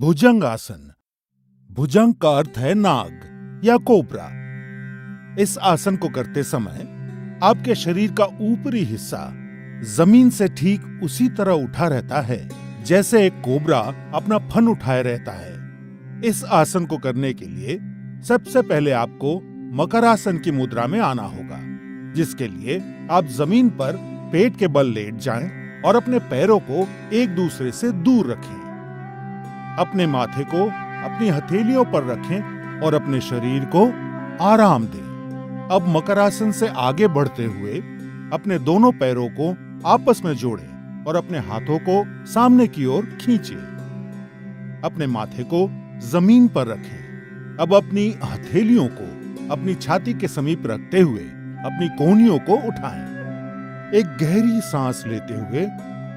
भुजंग आसन। भुजंग का अर्थ है नाग या कोबरा। इस आसन को करते समय आपके शरीर का ऊपरी हिस्सा जमीन से ठीक उसी तरह उठा रहता है जैसे एक कोबरा अपना फन उठाए रहता है। इस आसन को करने के लिए सबसे पहले आपको मकरासन की मुद्रा में आना होगा, जिसके लिए आप जमीन पर पेट के बल लेट जाएं और अपने पैरों को एक दूसरे से दूर रखें। अपने माथे को अपनी हथेलियों पर रखें और अपने शरीर को आराम दें। अब मकरासन से आगे बढ़ते हुए अपने दोनों पैरों को आपस में जोड़ें और अपने हाथों को सामने की ओर खींचें। अपने माथे को जमीन पर रखें। अब अपनी हथेलियों को अपनी छाती के समीप रखते हुए अपनी कोहनियों को उठाएं। एक गहरी सांस लेते हुए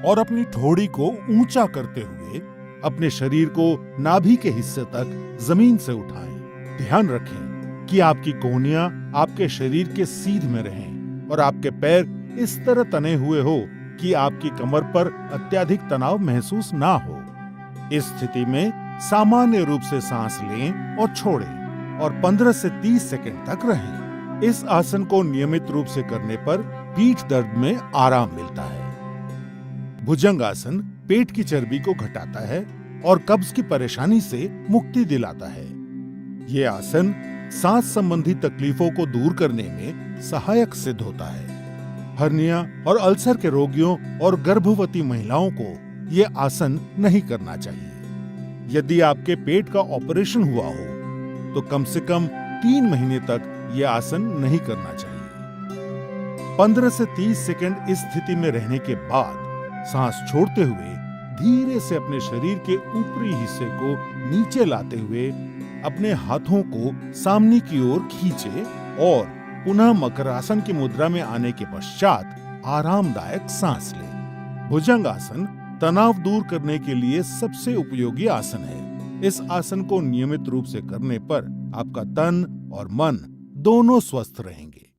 और अपनी ठोड़ी को ऊंचा करते हुए अपने शरीर को नाभि के हिस्से तक जमीन से उठाएं। ध्यान रखें कि आपकी कोहनियां आपके शरीर के सीध में रहें और आपके पैर इस तरह तने हुए हो कि आपकी कमर पर अत्यधिक तनाव महसूस ना हो। इस स्थिति में सामान्य रूप से सांस लें और छोड़ें और 15 से 30 सेकंड तक रहें। इस आसन को नियमित रूप से करने पर पीठ दर्द में आराम मिलता है। भुजंग आसन पेट की चर्बी को घटाता है और कब्ज की परेशानी से मुक्ति दिलाता है। ये आसन सांस संबंधी तकलीफों को दूर करने में सहायक सिद्ध होता है। हर्निया और अल्सर के रोगियों और गर्भवती महिलाओं को ये आसन नहीं करना चाहिए। यदि आपके पेट का ऑपरेशन हुआ हो तो कम से कम 3 महीने तक ये आसन नहीं करना चाहिए। 15 से 30 सेकंड इस स्थिति में रहने के बाद सांस छोड़ते हुए धीरे से अपने शरीर के ऊपरी हिस्से को नीचे लाते हुए अपने हाथों को सामने की ओर खींचे और पुनः मकरासन की मुद्रा में आने के पश्चात आरामदायक सांस लें। भुजंग आसन तनाव दूर करने के लिए सबसे उपयोगी आसन है। इस आसन को नियमित रूप से करने पर आपका तन और मन दोनों स्वस्थ रहेंगे।